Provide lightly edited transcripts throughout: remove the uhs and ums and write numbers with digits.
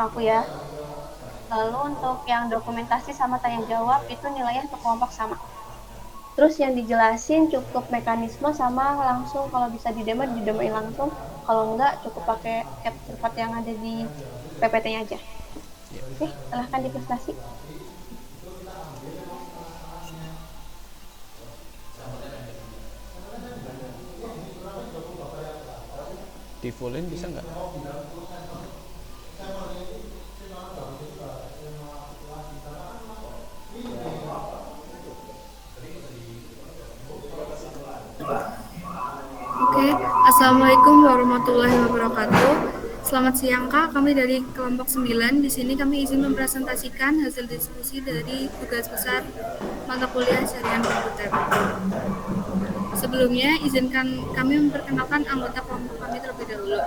aku ya. Lalu untuk yang dokumentasi sama tanya jawab itu nilainya satu kelompok sama. Terus yang dijelasin cukup mekanisme sama langsung kalau bisa didemoin langsung. Kalau enggak cukup pakai capture card yang ada di PPT-nya aja. Oke, silahkan di presentasi. Di fullin bisa nggak? Oke, Assalamualaikum warahmatullahi wabarakatuh. Selamat siang Kak, kami dari kelompok 9. Di sini kami izin mempresentasikan hasil diskusi dari tugas besar mata kuliah jaringan komputer. Sebelumnya, izinkan kami memperkenalkan anggota kelompok kami terlebih dahulu.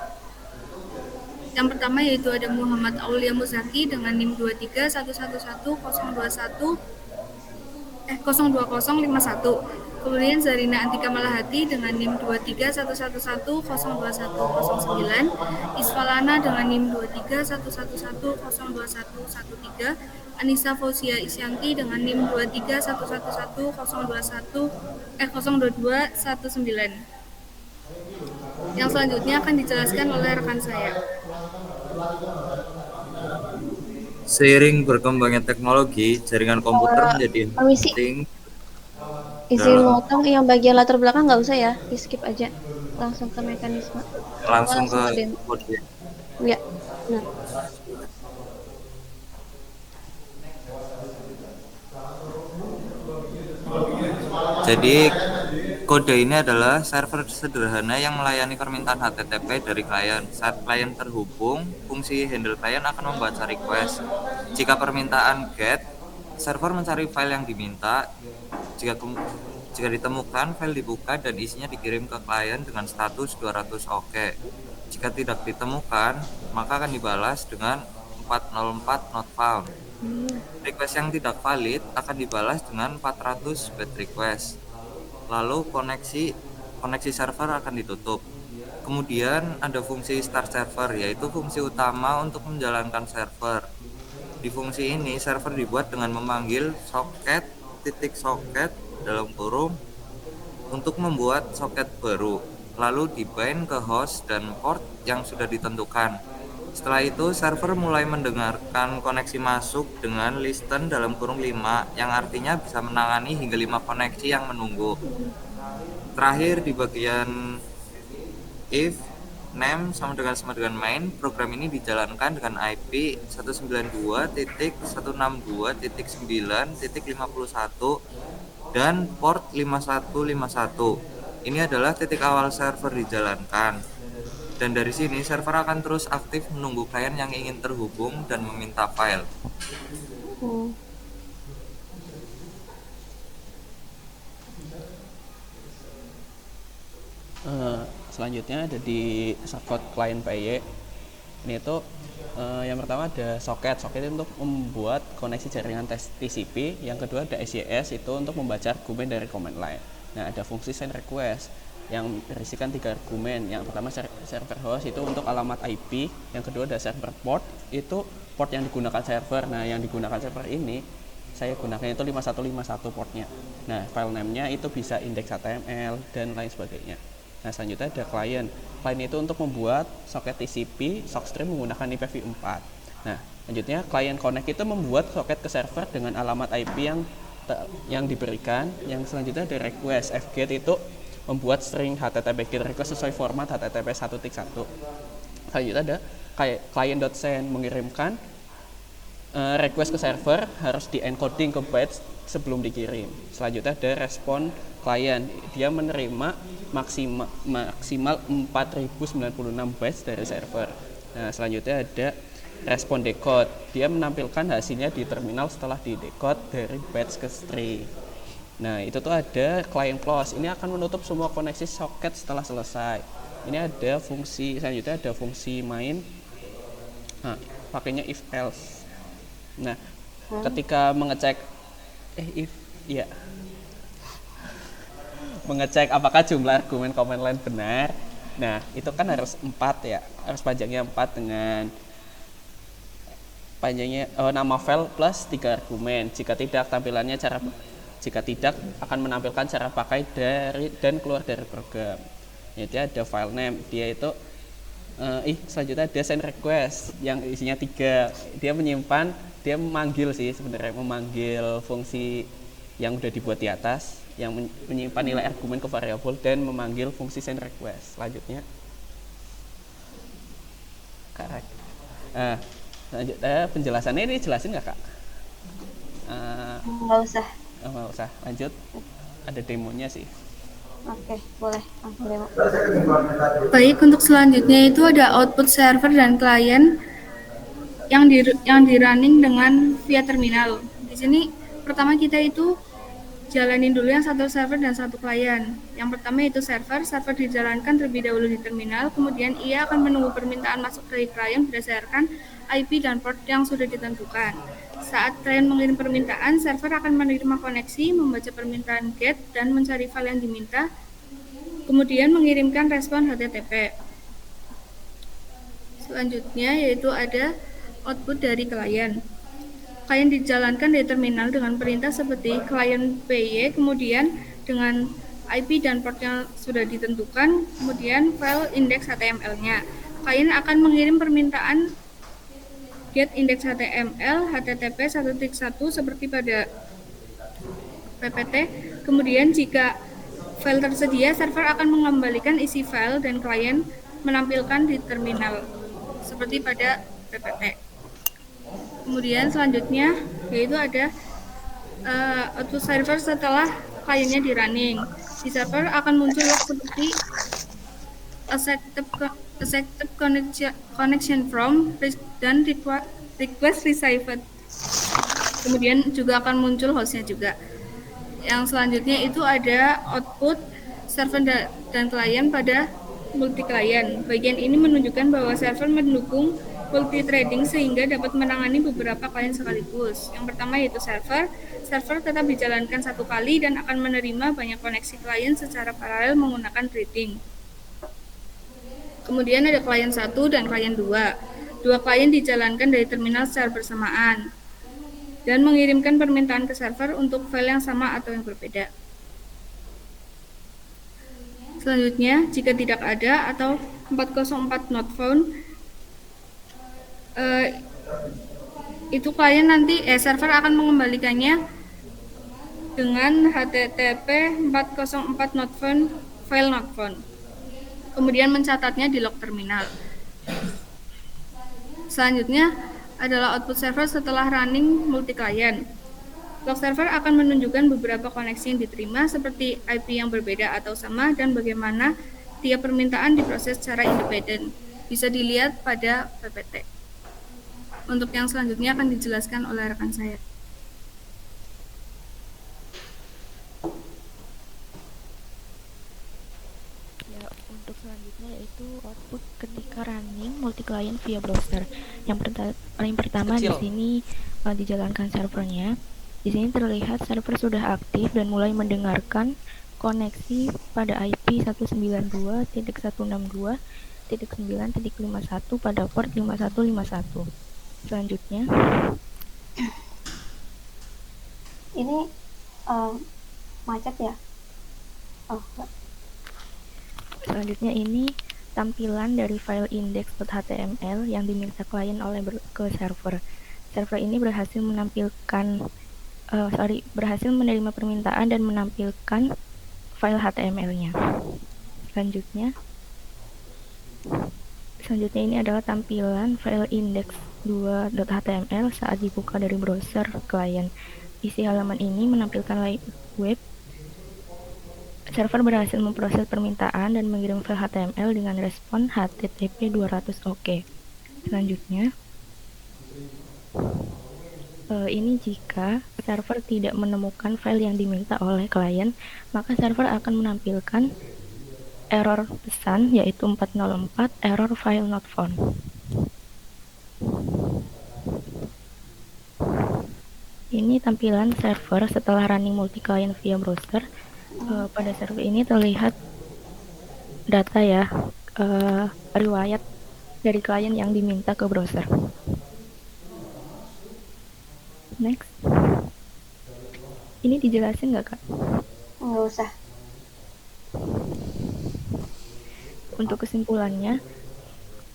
Yang pertama yaitu ada Muhammad Aulia Muzaki dengan NIM 23111025051. Kemudian Zarina Antika Malahati dengan NIM 23111021009, Isfalana dengan NIM 23111021113, Anissa Fauzia Isyanti dengan NIM 23111022119. Yang selanjutnya akan dijelaskan oleh rekan saya. Seiring berkembangnya teknologi, jaringan komputer menjadi Permisi, penting izin dalam motong yang bagian latar belakang nggak usah ya, di skip aja. Langsung ke mekanisme. langsung Langsung ke ke demo. kode. Ya, benar. Jadi kode ini adalah server sederhana yang melayani permintaan HTTP dari klien. Saat klien terhubung, fungsi handle klien akan membaca request. Jika permintaan GET, server mencari file yang diminta. Jika ditemukan, file dibuka dan isinya dikirim ke klien dengan status 200 OK. Jika tidak ditemukan, maka akan dibalas dengan 404 not found. Request yang tidak valid akan dibalas dengan 400 bad request. Lalu koneksi server akan ditutup. Kemudian ada fungsi start server, yaitu fungsi utama untuk menjalankan server. Di fungsi ini, server dibuat dengan memanggil socket dalam kurung untuk membuat soket baru, lalu di-bind ke host dan port yang sudah ditentukan. Setelah itu, server mulai mendengarkan koneksi masuk dengan listen dalam kurung 5, yang artinya bisa menangani hingga 5 koneksi yang menunggu. Terakhir, di bagian if name sama dengan main, program ini dijalankan dengan IP 192.162.9.51 dan port 5151. Ini adalah titik awal server dijalankan. Dan dari sini server akan terus aktif menunggu klien yang ingin terhubung dan meminta file. Selanjutnya ada di support client PY. Ini itu yang pertama ada socket itu untuk membuat koneksi jaringan TCP. Yang kedua ada SYS, itu untuk membaca argumen dari command line. Nah, ada fungsi send request yang berisikan 3 argumen. Yang pertama server host, itu untuk alamat IP. Yang kedua ada server port, itu port yang digunakan server. Nah, yang digunakan server ini saya gunakan itu 5151 portnya. Nah, file name-nya itu bisa index HTML dan lain sebagainya. Nah, selanjutnya ada client. Client itu untuk membuat soket TCP, sockstream menggunakan IPv4. Nah, selanjutnya client connect itu membuat soket ke server dengan alamat IP yang diberikan. Yang selanjutnya ada request. Fget itu membuat string HTTP GET request sesuai format HTTP 1.1. Selanjutnya ada client.send mengirimkan request ke server, harus di encoding ke bytes sebelum dikirim. Selanjutnya ada respon client, dia menerima maksimal 4096 bytes dari server. Nah, selanjutnya ada respon decode, dia menampilkan hasilnya di terminal setelah di decode dari bytes ke string. Nah, itu tuh ada client close, ini akan menutup semua koneksi soket setelah selesai. Ini ada fungsi, selanjutnya ada fungsi main. Nah, pakainya if else. Nah, ketika mengecek mengecek apakah jumlah argumen command line benar. Nah, itu kan harus 4 ya, harus panjangnya 4 dengan panjangnya nama file plus 3 argumen. Jika tidak akan menampilkan cara pakai dari dan keluar dari program. Yaitu ada file name, dia itu selanjutnya ada send request yang isinya 3. Dia memanggil fungsi yang udah dibuat di atas, yang menyimpan nilai argumen ke variabel dan memanggil fungsi send request. Selanjutnya correct. Penjelasannya ini jelasin nggak, Kak? Nggak usah. Nggak usah. Lanjut. Ada demonya sih. Oke, boleh langsung demo. Baik, untuk selanjutnya itu ada output server dan klien yang di running dengan via terminal. Di sini pertama kita itu jalanin dulu yang satu server dan satu klien. Yang pertama itu server dijalankan terlebih dahulu di terminal, kemudian ia akan menunggu permintaan masuk dari klien berdasarkan IP dan port yang sudah ditentukan. Saat klien mengirim permintaan, server akan menerima koneksi, membaca permintaan GET dan mencari file yang diminta, kemudian mengirimkan respon HTTP. Selanjutnya yaitu ada output dari klien. Klien dijalankan dari terminal dengan perintah seperti klien PY, kemudian dengan IP dan port yang sudah ditentukan, kemudian file index HTML-nya. Klien akan mengirim permintaan get index HTML HTTP 1.1 seperti pada PPT. Kemudian jika file tersedia, server akan mengembalikan isi file dan klien menampilkan di terminal seperti pada PPT. Kemudian selanjutnya yaitu ada output server setelah kliennya di running. Di server akan muncul log seperti accepted connection from dan request received. Kemudian juga akan muncul hostnya juga. Yang selanjutnya itu ada output server dan klien pada multi klien. Bagian ini menunjukkan bahwa server mendukung multi-threading sehingga dapat menangani beberapa klien sekaligus. Yang pertama yaitu server tetap dijalankan satu kali dan akan menerima banyak koneksi klien secara paralel menggunakan threading. Kemudian ada klien 1 dan klien 2. Dua klien dijalankan dari terminal secara bersamaan dan mengirimkan permintaan ke server untuk file yang sama atau yang berbeda. Selanjutnya, jika tidak ada atau 404 not found, itu klien server akan mengembalikannya dengan HTTP 404 not found file not found. Kemudian mencatatnya di log terminal. Selanjutnya adalah output server setelah running multi client. Log server akan menunjukkan beberapa koneksi yang diterima seperti IP yang berbeda atau sama dan bagaimana tiap permintaan diproses secara independen. Bisa dilihat pada PPT. Untuk yang selanjutnya akan dijelaskan oleh rekan saya. Ya, untuk selanjutnya yaitu output ketika running multi client via browser. Yang paling pertama di sini dijalankan servernya. Di sini terlihat server sudah aktif dan mulai mendengarkan koneksi pada IP 192.162.9.51 pada port 5151. Selanjutnya Ini macet ya? Selanjutnya ini tampilan dari file index.html yang diminta klien ke server. Server ini berhasil menerima permintaan dan menampilkan file HTML-nya. Selanjutnya ini adalah tampilan file index2.html saat dibuka dari browser klien. Isi halaman ini menampilkan layout web. Server berhasil memproses permintaan dan mengirim file HTML dengan respon HTTP 200 OK. Selanjutnya, ini jika server tidak menemukan file yang diminta oleh klien, maka server akan menampilkan error pesan yaitu 404 error file not found. Ini tampilan server setelah running multi client via browser. Pada server ini terlihat data ya, riwayat dari klien yang diminta ke browser. Next. Ini dijelasin nggak, Kak? Nggak usah. Untuk kesimpulannya,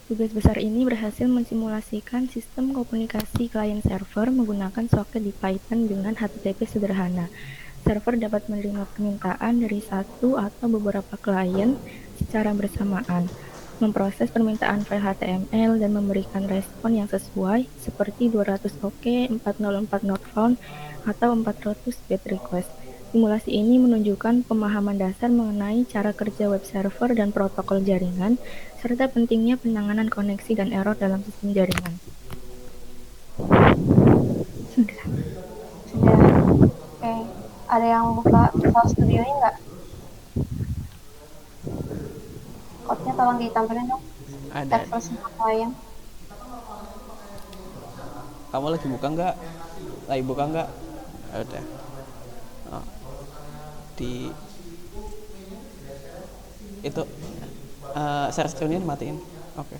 tugas besar ini berhasil mensimulasikan sistem komunikasi klien server menggunakan soket di Python dengan HTTP sederhana. Server dapat menerima permintaan dari satu atau beberapa klien secara bersamaan, memproses permintaan file HTML, dan memberikan respon yang sesuai seperti 200 OK, 404 not found, atau 400 GET request. Simulasi ini menunjukkan pemahaman dasar mengenai cara kerja web server dan protokol jaringan, serta pentingnya penanganan koneksi dan error dalam sistem jaringan. Sudah. Sudah. Oke. Ada yang buka Visual Studio ini nggak? Code-nya tolong ditampilin dong. Ada. Server sama klien. Kamu lagi buka nggak? Lagi buka nggak? Udah. Oh. Di itu share screen-nya matiin. Oke.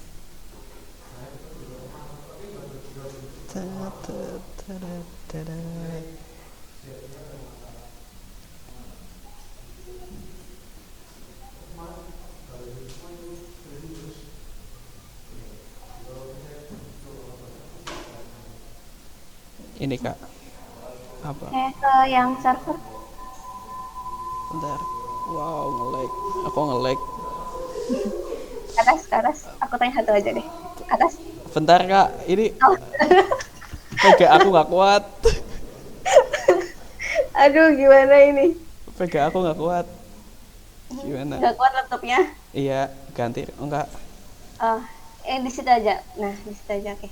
Ini Kak. Apa? Ke yang server. Bentar. Wow, nge-lag. Aku nge-lag. Atas. Aku tanya satu aja deh. Atas. Bentar Kak, ini Oh. PG aku nggak kuat. Aduh, gimana ini? PG aku nggak kuat. Gimana? Nggak kuat laptopnya. Iya, ganti. Enggak. Oh, di situ aja. Nah, di situ aja, oke.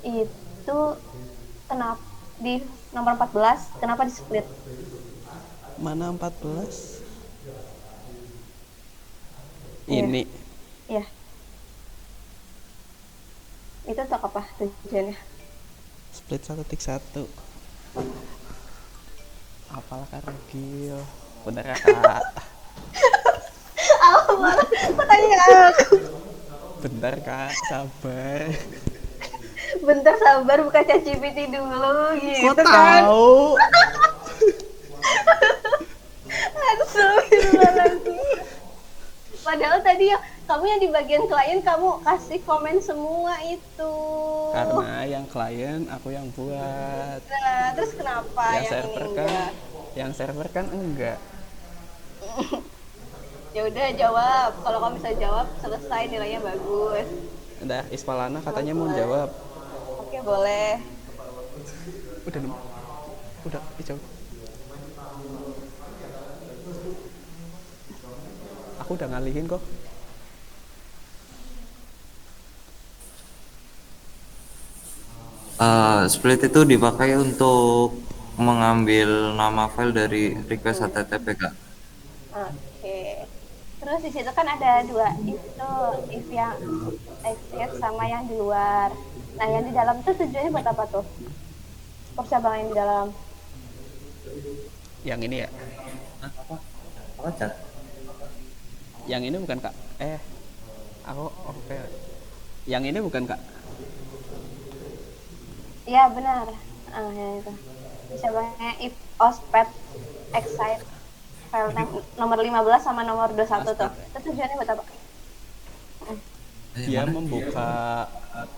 Itu kenapa di nomor 14 kenapa di split? Mana 14? Iya. Ini. Iya. Itu untuk apa tujuannya? Split 1 tik 1. Apalah Kak Regil. Bentar ya Kak. Apa malah tanya aku? Bentar Kak, sabar. Bentar sabar, buka ChatGPT dulu gitu Kok kan. tahu? Astagfirullahaladzim. Padahal tadi ya kamu yang di bagian klien kamu kasih komen semua itu. Karena yang klien aku yang buat. Nah, terus kenapa Yang yang server ini kan, enggak? yang server kan enggak. Ya udah jawab. Kalau kamu bisa jawab selesai, nilainya bagus. Udah, Ispalana katanya mau jawab. Oke, boleh. Udah hijau. Aku udah ngalihin kok. Split itu dipakai untuk mengambil nama file dari request HTTP Kak. Oke. Terus di situ kan ada dua, if yang exit sama yang di luar. Nah, yang di dalam tuh tujuannya buat apa tuh? Percabangan yang di dalam. Yang ini ya. Apa Cak? Yang ini bukan Kak. Aku oke. Yang ini bukan Kak. Iya, benar. Ya itu. Percabangannya if ospet excite file name nomor 15 sama nomor 21 tuh. Itu tujuannya buat apa? Dia membuka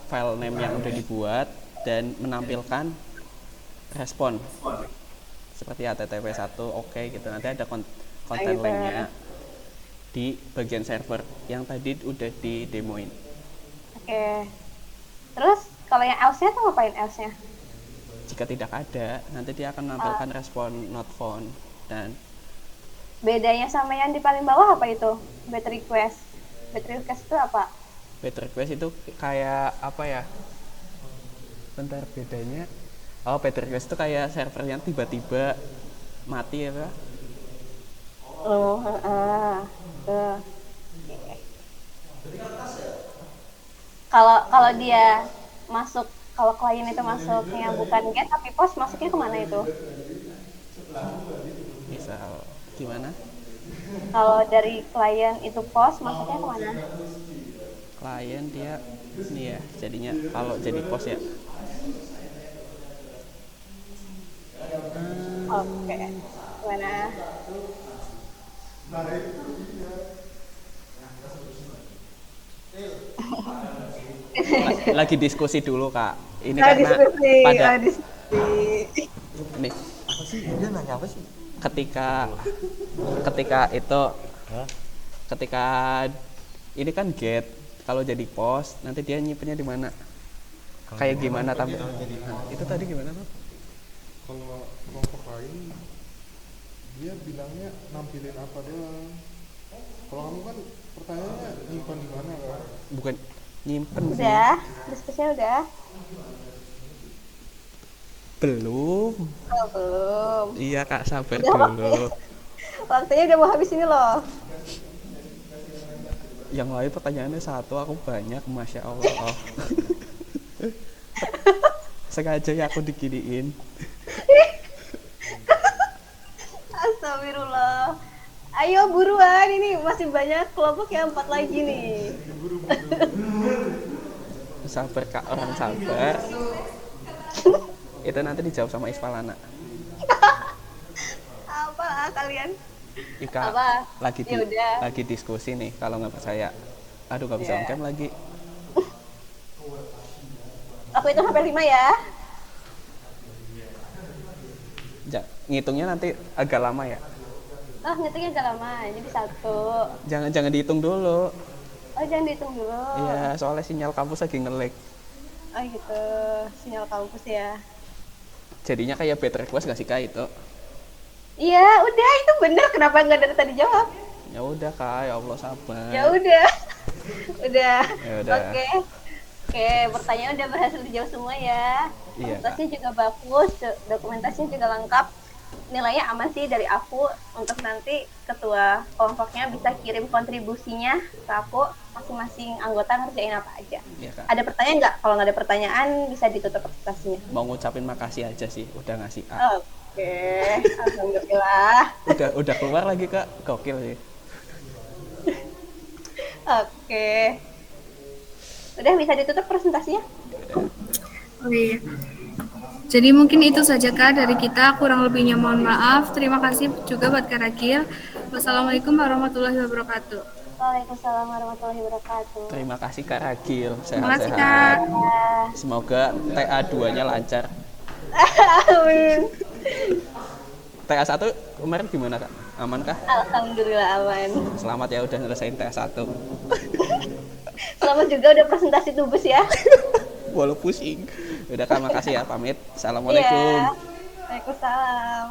file name yang udah dibuat dan menampilkan respon seperti HTTP 1 oke gitu. Nanti ada konten lainnya di bagian server yang tadi udah di demoin. Oke. Terus kalau yang else-nya tuh ngapain else-nya? Jika tidak ada, nanti dia akan menampilkan respon not found. Dan bedanya sama yang di paling bawah apa itu? Bad request. Bad request itu apa? bad request itu kayak apa ya? Bentar, bedanya. Oh, bad request itu kayak server yang tiba-tiba mati ya, Pak? Oh, Kalau dia masuk, kalau klien itu masuknya bukan get tapi post, masuknya kemana itu? Misal gimana? Kalau dari klien itu post, masuknya kemana? Klien dia ini ya, jadinya kalau jadi post ya Oke. Gimana? Lagi diskusi dulu kak. Ini Nah, karena diskusi. pada Oh, diskusi. ini Apa sih? Dia nanya apa sih? ketika ketika itu ketika ini kan get, kalau jadi post nanti dia nyimpennya di mana, kayak gimana tampil. Nah, itu tadi gimana tuh? Kalau kelompok lain dia bilangnya nampilin apa doang. Kalau kamu kan pertanyaannya nyimpan di mana kan? Bukan nyimpen sih. Udah, diskusinya udah. Belum. Oh, belum. Iya kak, sabar Udah, dulu. Waktunya udah mau habis ini loh. Yang lain pertanyaannya satu, aku banyak, masya Allah. Sengaja ya aku diginiin. Astagfirullah. Ayo buruan, ini masih banyak kelompok yang 4 lagi nih. Sabar kak, orang sabar. Itu nanti dijawab sama Ispalana. Apa kalian? Ika Apa? Ya udah. lagi diskusi nih, kalau nggak percaya. Aduh nggak bisa Ya. on cam lagi. Aku itu sampai 5 ya. Ngitungnya nanti agak lama ya. Oh, ngitungnya agak lama. Jadi 1. Jangan dihitung dulu. Oh, jangan dihitung dulu. Iya, soalnya sinyal kampus lagi nge-lag. Oh gitu. Sinyal kampus ya. Jadinya kayak bad request nggak sih kak itu? Iya, udah itu bener. Kenapa nggak dari tadi jawab? Ya udah kak, ya Allah sabar. Ya udah. Udah. Ya udah. Oke. Oke, pertanyaan udah berhasil dijawab semua ya. Iya, Presentasinya juga bagus, dokumentasinya juga lengkap. Nilainya aman sih dari aku. Untuk nanti ketua kelompoknya bisa kirim kontribusinya ke aku. Masing-masing anggota ngerjain apa aja. Iya kak. Ada pertanyaan nggak? Kalau nggak ada pertanyaan bisa ditutup presentasinya. Mau ngucapin makasih aja sih, udah ngasih A. Oke, alhamdulillah. Udah keluar lagi kak, gokil sih. Oke. Udah bisa ditutup presentasinya? Oh iya. Jadi mungkin itu saja Kak dari kita, kurang lebihnya mohon maaf. Terima kasih juga buat Kak Ragil. Wassalamualaikum warahmatullahi wabarakatuh. Waalaikumsalam warahmatullahi wabarakatuh. Terima kasih kak Ragil, Terima kasih Kak. sehat-sehat. Semoga TA2-nya lancar. Amin. TA1 kemarin gimana kak? Aman kah? Alhamdulillah aman. Selamat ya udah nyelesain TA1. Selamat juga udah presentasi tubes ya. Walau pusing. Udah kak, makasih ya, pamit. Assalamualaikum. Iya. Waalaikumsalam.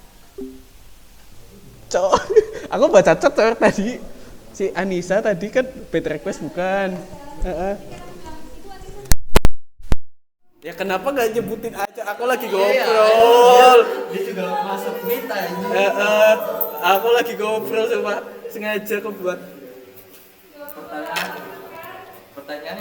Cok, aku baca chat tadi. Si Anissa tadi kan bad request bukan? Ya kenapa nggak nyebutin aja? Aku lagi ngobrol. Dia juga masuk minta ini. Aku lagi ngobrol sama sengaja aku buat Pertanyaan